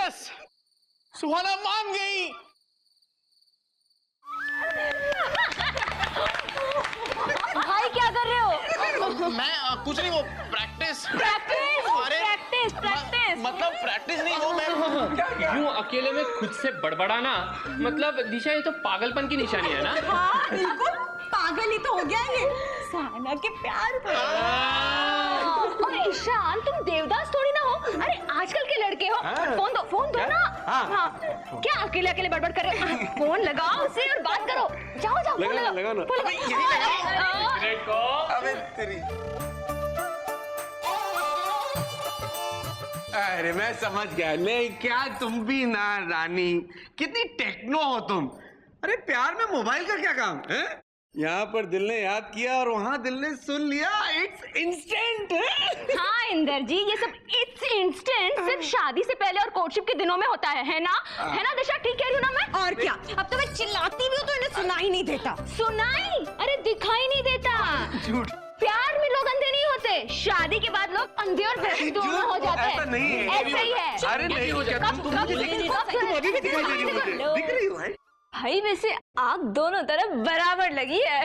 Yes, सुहाना मान गई। भाई क्या कर रहे हो? मैं कुछ नहीं, वो प्रैक्टिस। मतलब प्रैक्टिस नहीं, वो मैं यूं अकेले में खुद से बड़बड़ाना, मतलब दिशा ये तो पागलपन की निशानी है ना। हाँ बिल्कुल, पागल ही तो हो गया ये सुहाना के प्यार में। और ईशान, तुम देवदास थोड़ी ना हो। अरे आजकल के लड़के हो। फोन दो ना। हाँ। क्या अकेले अकेले बड़बड़ कर रहे हो? फोन लगाओ उसे और बात करो। जाओ फोन लगाओ। अबे यही लगाओ। अबे तेरी, अरे मैं समझ गया। नहीं क्या तुम भी ना रानी, कितनी टेक्नो हो तुम। अरे प्यार में मोबाइल का क्या काम है? यहाँ पर दिल ने याद किया और वहाँ दिल ने सुन लिया। It's instant. हाँ इंदर जी, ये सब इट्स इंस्टेंट सिर्फ शादी से पहले और कोर्टशिप के दिनों में होता है ना? है ना दिशा, ठीक कह रही हूँ ना मैं? और क्या, अब तो मैं चिल्लाती भी हूँ तो इन्हें सुनाई नहीं देता। सुनाई? अरे दिखाई नहीं देता। झूठ। प्यार में लोग अंधे नहीं होते, शादी के बाद लोग अंधे और बहरे दोनों हो जाते हैं। ऐसा नहीं है। ऐसा ही है। अरे नहीं हो जाता। तुम अभी भी दिखाई दे रही हो मुझे। दिख रही हो भाई वैसे आग दोनों तरफ बराबर लगी है।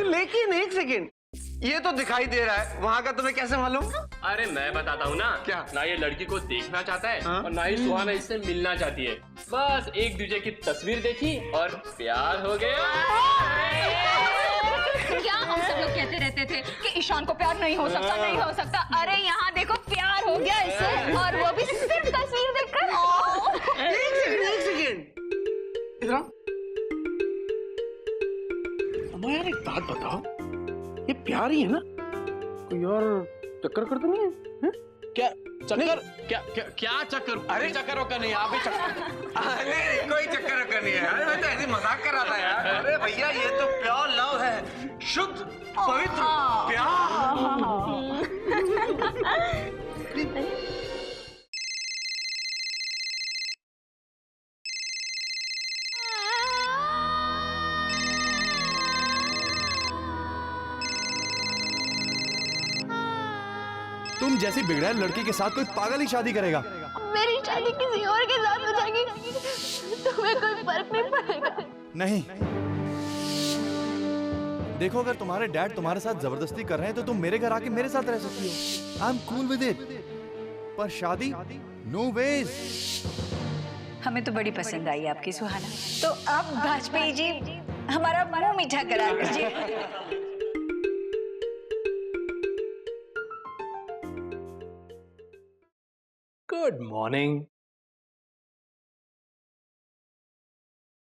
लेकिन एक सेकेंड, ये तो दिखाई दे रहा है, वहाँ का तुम्हें कैसे मालूम? अरे मैं बताता हूँ ना। क्या? ना ये लड़की को देखना चाहता है हाँ? और ना ही सुहाना इससे मिलना चाहती है। बस एक दूसरे की तस्वीर देखी और प्यार हो गया। क्या हम सब लोग कहते रहते थे कि ईशान को प्यार नहीं हो सकता, नहीं हो सकता। अरे यहाँ देखो प्यार हो गया इससे, और वो भी सिर्फ तस्वीर देखकर। एक सेकेंड, इधर आओ। अब यार एक बात बताओ, ये प्यार ही है ना? कोई और चक्कर कर तो नहीं है? हैं? क्या चक्कर? क्या चक्कर? अरे चक्कर का नहीं, आप ही चक्कर। अरे कोई चक्कर का नहीं है। अरे मैं तो ऐसे मजाक कर रहा था यार। अरे भैया ये तो प्योर लव है, शुद्ध पवित्र प्यार। तुम जैसी बिगड़ैल लड़की के साथ कोई पागल ही शादी करेगा। मेरी शादी किसी और के साथ हो जाएगी, तुम्हें कोई फर्क नहीं पड़ेगा। नहीं, देखो अगर तुम्हारे डैड तुम्हारे साथ जबरदस्ती कर रहे हैं तो तुम मेरे घर आके मेरे साथ रह सकती हो। I am cool with it, पर शादी नो वेज। हमें तो बड़ी पसंद आई आपकी सुहाना। तो अब वाजपेयी जी हमारा मुंह मीठा करा दीजिए। Good morning.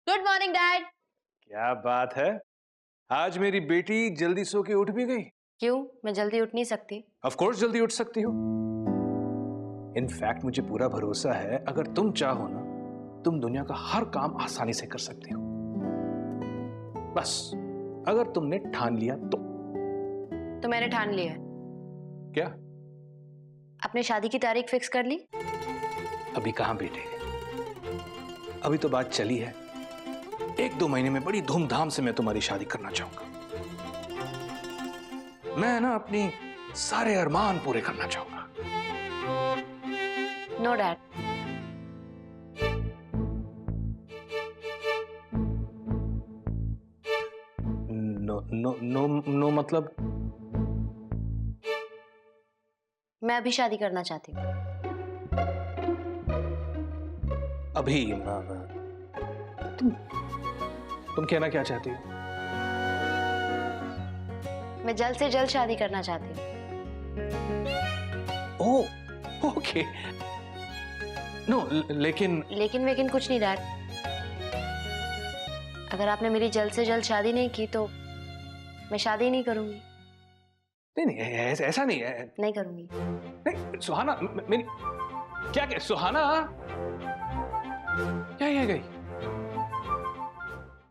Good morning dad. क्या बात है, आज मेरी बेटी जल्दी सो के उठ भी गई। क्यों, मैं जल्दी उठ नहीं सकती? ऑफ कोर्स जल्दी उठ सकती हो। इनफैक्ट मुझे पूरा भरोसा है, अगर तुम चाहो ना, तुम दुनिया का हर काम आसानी से कर सकती हो। बस अगर तुमने ठान लिया तो मैंने ठान लिया है। क्या? अपने शादी की तारीख फिक्स कर ली? अभी कहां बेटे, अभी तो बात चली है। 1-2 महीने में बड़ी धूमधाम से मैं तुम्हारी शादी करना चाहूंगा। मैं ना अपनी सारे अरमान पूरे करना चाहूंगा। No dad. नो मतलब? मैं अभी शादी करना चाहती हूँ। अभी? तुम कहना क्या चाहती हो? मैं जल्द से जल्द शादी करना चाहती हूँ। Oh okay. नो लेकिन लेकिन कुछ नहीं डैड। अगर आपने मेरी जल्द से जल्द शादी नहीं की तो मैं शादी नहीं करूंगी। नहीं ऐसा नहीं है। नहीं करूंगी। नहीं सुहाना, मेरी क्या सुहाना क्या है गई?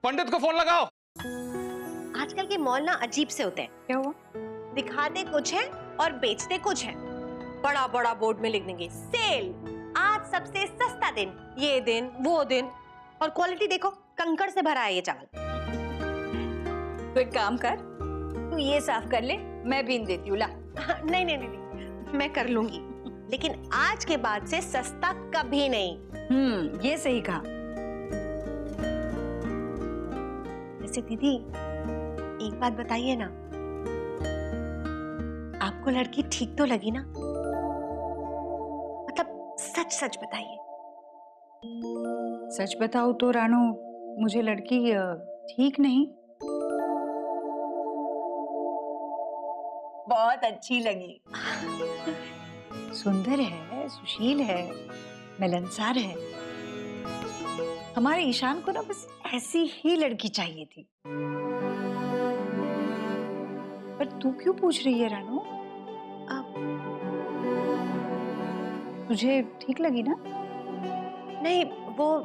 पंडित को फोन लगाओ। आजकल के मॉल ना अजीब से होते हैं। क्या हुआ? दिखाते कुछ है और बेचते कुछ है। बड़ा बड़ा बोर्ड में लिख देंगे सेल, आज सबसे सस्ता दिन, ये दिन वो दिन, और क्वालिटी देखो कंकड़ से भरा है ये चावल। तो एक काम कर, तू ये साफ कर ले, मैं बीन देती हूँ। ला। नहीं, मैं कर लूंगी। लेकिन आज के बाद से सस्ता कभी नहीं। ये सही कहा। वैसे दीदी एक बात बताइए ना, आपको लड़की ठीक तो लगी ना? मतलब सच सच बताइए। सच बताओ तो रानू, मुझे लड़की ठीक नहीं, बहुत अच्छी लगी। सुंदर है, सुशील है, मिलनसार है। हमारे ईशान को ना बस ऐसी ही लड़की चाहिए थी। पर तू क्यों पूछ रही है रानू? तुझे ठीक लगी ना? नहीं, वो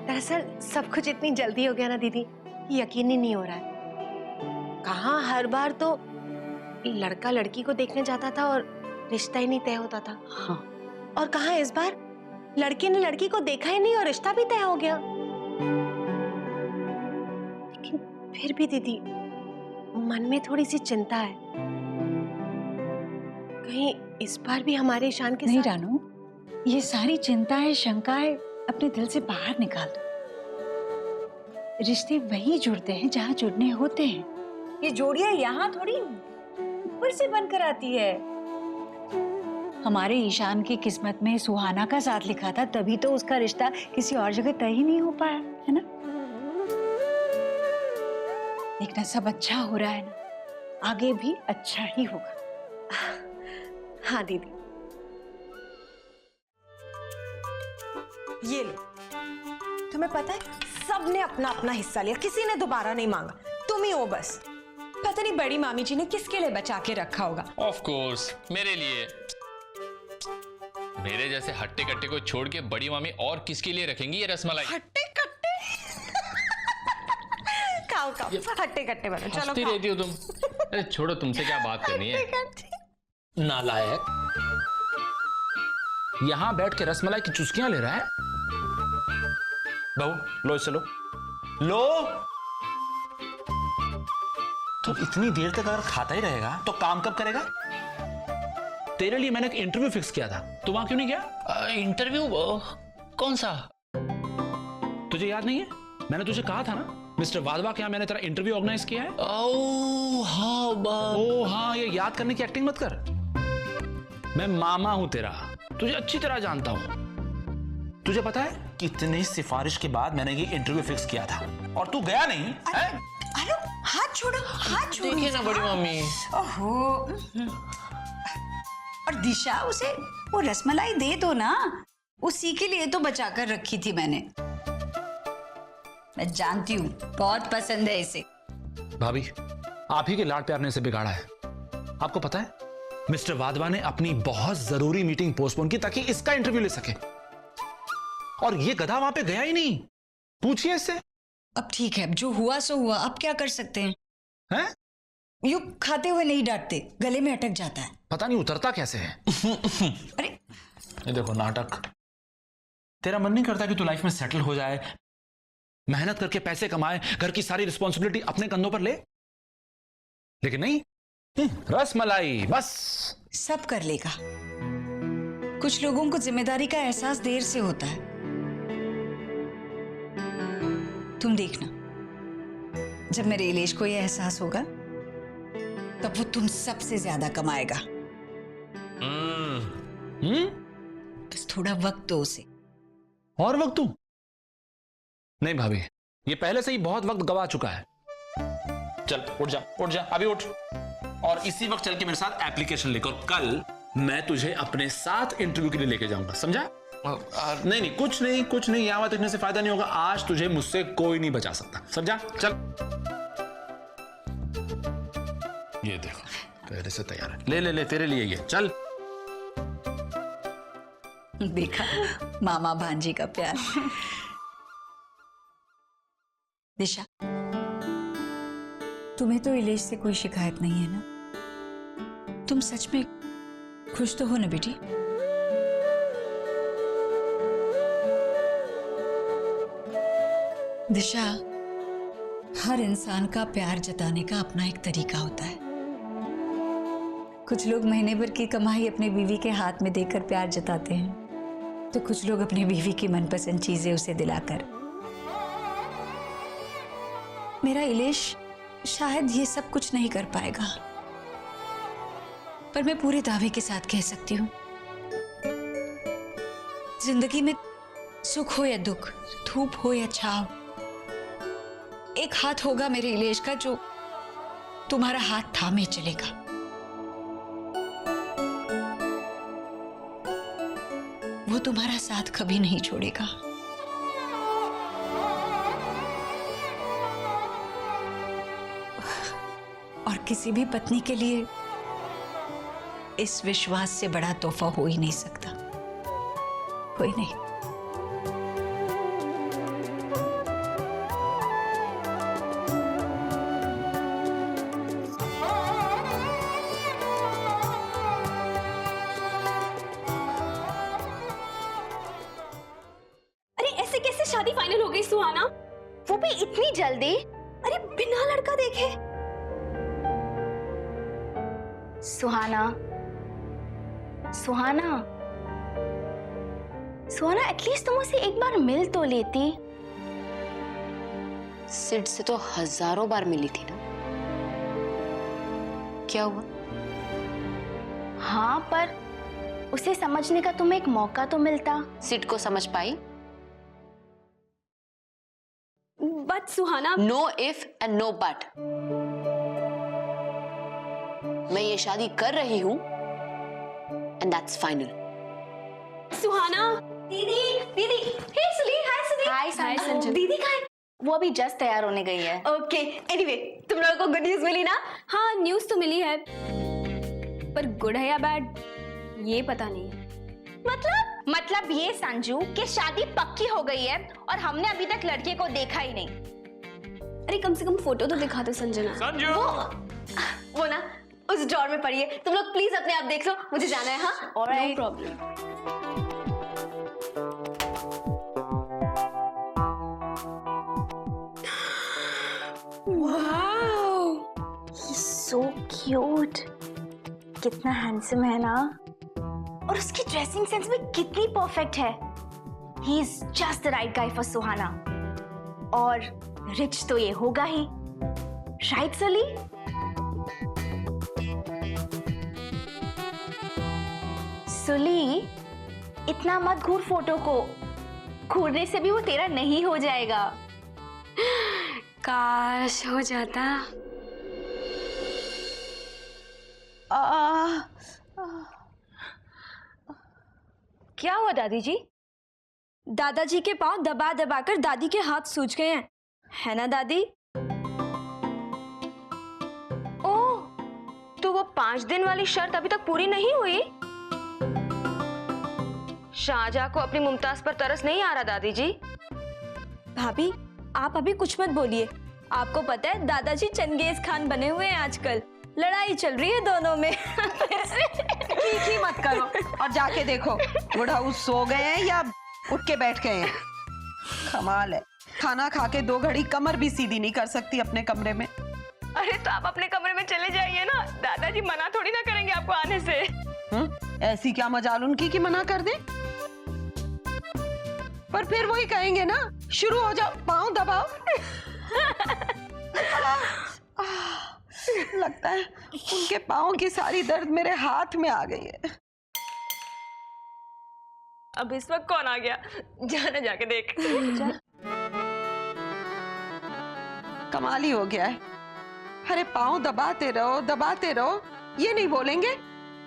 दरअसल सब कुछ इतनी जल्दी हो गया ना दीदी, यकीन ही नहीं हो रहा है। कहाँ हर बार तो लड़का लड़की को देखने जाता था और रिश्ता ही नहीं तय होता था। हाँ। और कहाँ इस बार लड़के ने लड़की को देखा ही नहीं और रिश्ता भी तय हो गया। लेकिन फिर भी दीदी मन में थोड़ी सी चिंता है, कहीं इस बार भी हमारे ईशान के नहीं साथ... रानू, ये सारी चिंताएं शंकाएं अपने दिल से बाहर निकाल दो। रिश्ते वही जुड़ते हैं जहाँ जुड़ने होते हैं। ये जोड़ियां यहाँ थोड़ी ऊपर से बनकर आती है। हमारे ईशान की किस्मत में सुहाना का साथ लिखा था, तभी तो उसका रिश्ता किसी और जगह तय ही नहीं हो पाया, है ना? देखना सब अच्छा हो रहा है ना, आगे भी अच्छा ही होगा। हाँ दीदी। ये लो, तुम्हें पता है सबने अपना अपना हिस्सा लिया, किसी ने दोबारा नहीं मांगा, तुम ही हो बस। पता नहीं बड़ी मामी जी ने किसके लिए बचा के रखा होगा। ऑफ कोर्स मेरे लिए। मेरे जैसे हट्टे कट्टे को छोड़ के बड़ी मामी और किसके लिए रखेंगी ये रसमलाई? हट्टे कट्टे खाओ खाओ, हट्टे कट्टे बनो, चलो हंसती रहती हो तुम। अरे छोड़ो, तुमसे क्या बात करनी है। नालायक, यहां बैठ के रसमलाई की चुस्कियां ले रहा है। बहू लो, इसे लो लो। तो इतनी देर तक अगर खाता ही रहेगा तो काम कब करेगा? तेरे लिए मैंने एक इंटरव्यू फिक्स किया था, तो वहां क्यों नहीं गया? इंटरव्यू? कौन सा? तुझे याद नहीं है? मैंने तुझे कहा था ना, मिस्टर वाधवा के यहाँ मैंने तेरा इंटरव्यू ऑर्गेनाइज किया है। ओ हाँ, ये याद करने की एक्टिंग मत कर। मैं मामा हूं तेरा, तुझे अच्छी तरह जानता हूं। तुझे पता है कितनी सिफारिश के बाद मैंने ये इंटरव्यू फिक्स किया था और तू गया नहीं है? अरे हाथ छोड़ो, हाथ छोड़ो। देखिए ना बड़ी मम्मी। ओहो, और दिशा, उसे वो रसमलाई दे दो ना, उसी के लिए तो बचा कर रखी थी मैंने। मैं जानती हूँ बहुत पसंद है इसे। भाभी, आप ही के लाड प्यार ने इसे बिगाड़ा है। आपको पता है मिस्टर वाधवा ने अपनी बहुत जरूरी मीटिंग पोस्टपोन की ताकि इसका इंटरव्यू ले सके, और ये गधा वहां पे गया ही नहीं। पूछिए इससे। अब ठीक है, जो हुआ सो हुआ, अब क्या कर सकते हैं? हैं? यूं खाते हुए नहीं डांटते, गले में अटक जाता है। पता नहीं उतरता कैसे है। अरे ये देखो नाटक। तेरा मन नहीं करता कि तू लाइफ में सेटल हो जाए, मेहनत करके पैसे कमाए, घर की सारी रिस्पॉन्सिबिलिटी अपने कंधों पर ले? लेकिन नहीं, रसमलाई बस। सब कर लेगा। कुछ लोगों को जिम्मेदारी का एहसास देर से होता है। तुम देखना, जब मेरे इलेश को यह एहसास होगा तब वो तुम सबसे ज्यादा कमाएगा। बस थोड़ा वक्त दो उसे। और वक्त तू? नहीं भाभी, ये पहले से ही बहुत वक्त गवा चुका है। चल उठ जा, उठ जा, अभी उठ, और इसी वक्त चल के मेरे साथ एप्लीकेशन लेकर कल मैं तुझे अपने साथ इंटरव्यू के लिए लेके जाऊंगा, समझा? नहीं, कुछ नहीं, यहां वहां देखने से फायदा नहीं होगा। आज तुझे मुझसे कोई नहीं बचा सकता, समझा? चल, ये देखो पहले से तैयार है। ले तेरे लिए ये, चल। देखा मामा भांजी का प्यार। दिशा, तुम्हें तो इलेश से कोई शिकायत नहीं है ना? तुम सच में खुश तो हो ना बेटी? दिशा, हर इंसान का प्यार जताने का अपना एक तरीका होता है। कुछ लोग महीने भर की कमाई अपनी बीवी के हाथ में देकर प्यार जताते हैं, तो कुछ लोग अपनी बीवी की मनपसंद चीजें उसे दिलाकर। मेरा इलेश शायद ये सब कुछ नहीं कर पाएगा, पर मैं पूरे दावे के साथ कह सकती हूँ, जिंदगी में सुख हो या दुख, धूप हो या छाव, एक हाथ होगा मेरे इलेश का जो तुम्हारा हाथ थामे चलेगा। वो तुम्हारा साथ कभी नहीं छोड़ेगा। और किसी भी पत्नी के लिए इस विश्वास से बड़ा तोहफा हो ही नहीं सकता, कोई नहीं। शादी फाइनल हो गई सुहाना? वो भी इतनी जल्दी? अरे बिना लड़का देखे। सुहाना, सुहाना, सुहाना, एटलीस्ट तुम उसे एक बार मिल तो लेती। सिड से तो हजारों बार मिली थी ना, क्या हुआ? हाँ, पर उसे समझने का तुम्हें एक मौका तो मिलता। सिड को समझ पाई? But Suhana, no if and no but. मैं ये शादी कर रही हूं एंड दैट्स फाइनल। सुहाना, दीदी, दीदी, हे सुली, हाय सुली, हाय संजू। दीदी कहाँ है? वो अभी जस्ट तैयार होने गई है। ओके, एनीवे, तुम लोगों को गुड न्यूज मिली ना? हाँ, न्यूज तो मिली है, पर गुड है या बैड ये पता नहीं। मतलब ये संजू कि शादी पक्की हो गई है और हमने अभी तक लड़के को देखा ही नहीं। अरे कम से कम फोटो तो दिखा दो संजना। संजू, वो ना उस ड्रॉर में पड़ी है, तुम लोग प्लीज अपने आप देख लो, मुझे जाना है। हाँ, alright, no problem. Wow, he is so cute. कितना हैंडसम है ना, और उसकी ड्रेसिंग सेंस भी कितनी परफेक्ट है। He is just the right guy for Suhana. और रिच तो ये होगा ही, राइट सली? सुली, इतना मत घूर फोटो को, घूरने से भी वो तेरा नहीं हो जाएगा। काश हो जाता। क्या हुआ दादी जी? दादाजी के पांव दबा दबा कर दादी के हाथ सूज गए हैं, है ना दादी? ओह, तो वो 5 दिन वाली शर्त अभी तक पूरी नहीं हुई? शाहजहां को अपनी मुमताज पर तरस नहीं आ रहा दादी जी? भाभी, आप अभी कुछ मत बोलिए। आपको पता है दादाजी चंगेज खान बने हुए हैं आजकल, लड़ाई चल रही है दोनों में। चीखी मत करो और जाके देखो बुढ़ाऊ सो गए हैं या उठ के बैठ गए हैं। कमाल है, खाना खा के 2 घड़ी कमर भी सीधी नहीं कर सकती अपने कमरे में। अरे तो आप अपने कमरे में चले जाइए ना, दादाजी मना थोड़ी ना करेंगे आपको आने से। ऐसी क्या मजाल उनकी कि मना कर दे? पर फिर वही कहेंगे ना, शुरू हो जाओ, पाँव दबाओ। लगता है उनके पाँव की सारी दर्द मेरे हाथ में आ गई है। अब इस वक्त कौन आ गया? जाना जाके देख। कमाल ही हो गया है। अरे पाँव दबाते रहो, ये नहीं बोलेंगे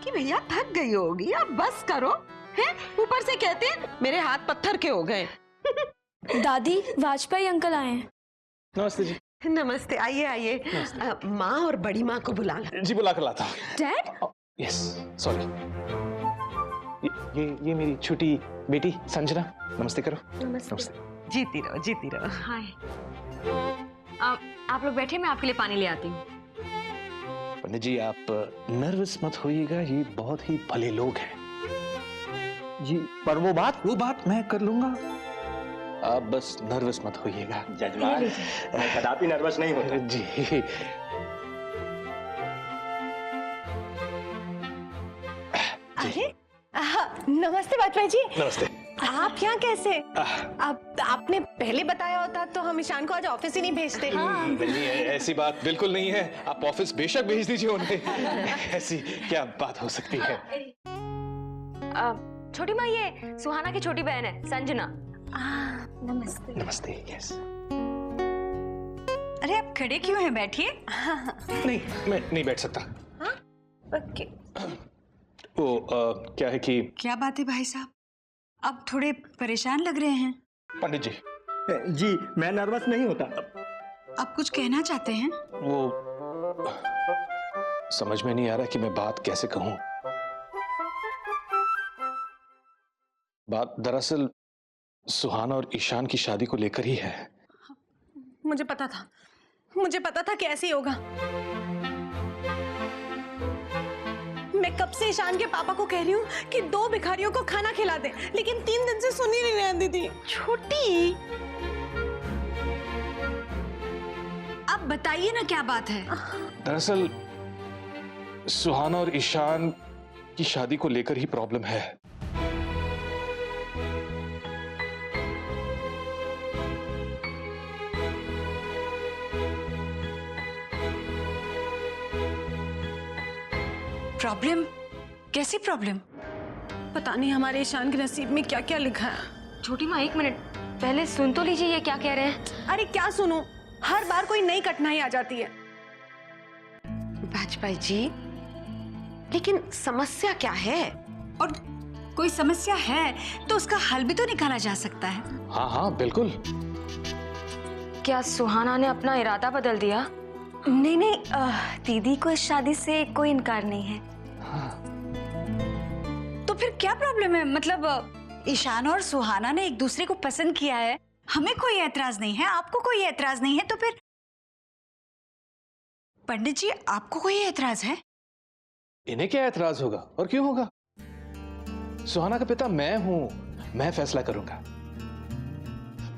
कि भैया थक गई होगी, अब बस करो। हैं? ऊपर से कहते हैं मेरे हाथ पत्थर के हो गए। दादी, वाजपेयी अंकल आए हैं। नमस्ते जी। नमस्ते, आइए आइए। माँ और बड़ी माँ को बुला ला। जी, बुला कर लाता। डैड? Yes, sorry. ये मेरी छोटी बेटी संजना। नमस्ते करो। नमस्ते। जीती रहो, जीती रहो। हाय। आप लोग बैठे, मैं आपके लिए पानी ले आती हूँ। पंडित जी, आप नर्वस मत होइएगा, ये बहुत ही भले लोग हैं जी। पर वो बात मैं कर लूंगा, आप बस नर्वस मत होइएगा। जजमान, मैं कदापि नर्वस नहीं होता जी। नमस्ते बाजपेयी जी। नमस्ते। आप यहाँ कैसे? आप आपने पहले बताया होता तो हम ईशान को आज ऑफिस ही नहीं भेजते। नहीं, ऐसी बात बिल्कुल नहीं है। आप ऑफिस बेशक भेज दीजिए उन्हें। ऐसी क्या बात हो सकती है? छोटी माँ, ये सुहाना की छोटी बहन है, संजना। नमस्ते। नमस्ते। यस। अरे आप खड़े क्यों हैं? बैठिए। नहीं, मैं नहीं बैठ सकता। ओके। वो क्या है कि क्या बात है भाई साहब, आप थोड़े परेशान लग रहे हैं। पंडित जी। जी मैं नर्वस नहीं होता। आप कुछ कहना चाहते हैं? वो समझ में नहीं आ रहा कि मैं बात कैसे कहूं। बात दरअसल सुहाना और ईशान की शादी को लेकर ही है। मुझे पता था कि ऐसे ही होगा। मैं कब से ईशान के पापा को कह रही हूँ कि 2 भिखारियों को खाना खिला दे, लेकिन 3 दिन से सुन ही नहीं रहे दीदी। छोटी, आप बताइए ना क्या बात है। दरअसल सुहाना और ईशान की शादी को लेकर ही प्रॉब्लम है। प्रॉब्लम? कैसी प्रॉब्लम? पता नहीं हमारे ईशान के नसीब में क्या क्या लिखा है। छोटी माँ, एक मिनट पहले सुन तो लीजिए ये क्या कह रहे हैं। अरे क्या सुनूं, हर बार कोई नई कठिनाई आ जाती है। बाजपेयी जी, लेकिन समस्या क्या है? और कोई समस्या है तो उसका हल भी तो निकाला जा सकता है। हाँ हाँ बिल्कुल। क्या सुहाना ने अपना इरादा बदल दिया? नहीं, दीदी को इस शादी से कोई इनकार नहीं है। तो फिर क्या प्रॉब्लम है? मतलब ईशान और सुहाना ने एक दूसरे को पसंद किया है, हमें कोई एतराज नहीं है, आपको कोई एतराज नहीं है, तो फिर पंडित जी आपको कोई एतराज है? इन्हें क्या एतराज होगा और क्यों होगा? सुहाना का पिता मैं हूं, मैं फैसला करूंगा।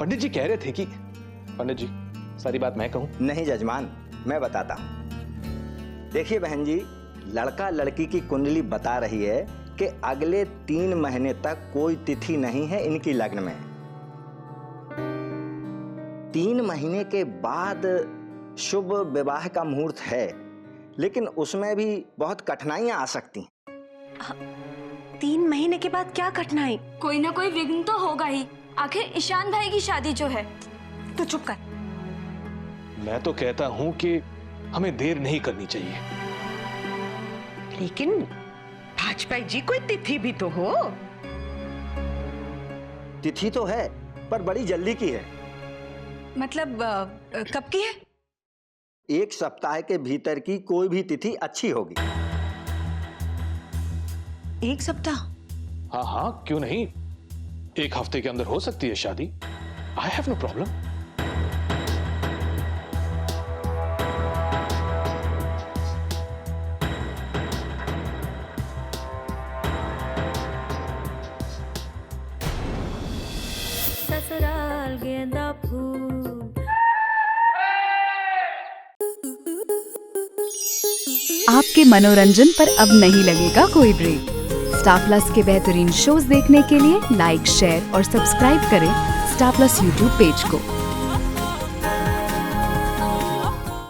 पंडित जी कह रहे थे कि पंडित जी सारी बात मैं कहूं? नहीं जजमान, मैं बताता हूं। देखिए बहन जी, लड़का लड़की की कुंडली बता रही है कि अगले 3 महीने तक कोई तिथि नहीं है इनकी लग्न में। 3 महीने के बाद शुभ विवाह का मुहूर्त है, लेकिन उसमें भी बहुत कठिनाइयां आ सकती हैं। 3 महीने के बाद क्या कठिनाई? कोई ना कोई विघ्न तो होगा ही, आखिर ईशान भाई की शादी जो है। तो चुप कर। मैं तो कहता हूं कि हमें देर नहीं करनी चाहिए। लेकिन बाजपेयी जी कोई तिथि भी तो हो। तिथि तो है, पर बड़ी जल्दी की है। मतलब कब की है? 1 सप्ताह के भीतर की कोई भी तिथि अच्छी होगी। 1 सप्ताह? हाँ हाँ क्यों नहीं, 1 हफ्ते के अंदर हो सकती है शादी। I have no problem. ससुराल गेंदा फूल। आपके मनोरंजन पर अब नहीं लगेगा कोई ब्रेक। स्टार प्लस के बेहतरीन शोज देखने के लिए लाइक, शेयर और सब्सक्राइब करें स्टार प्लस यूट्यूब पेज को।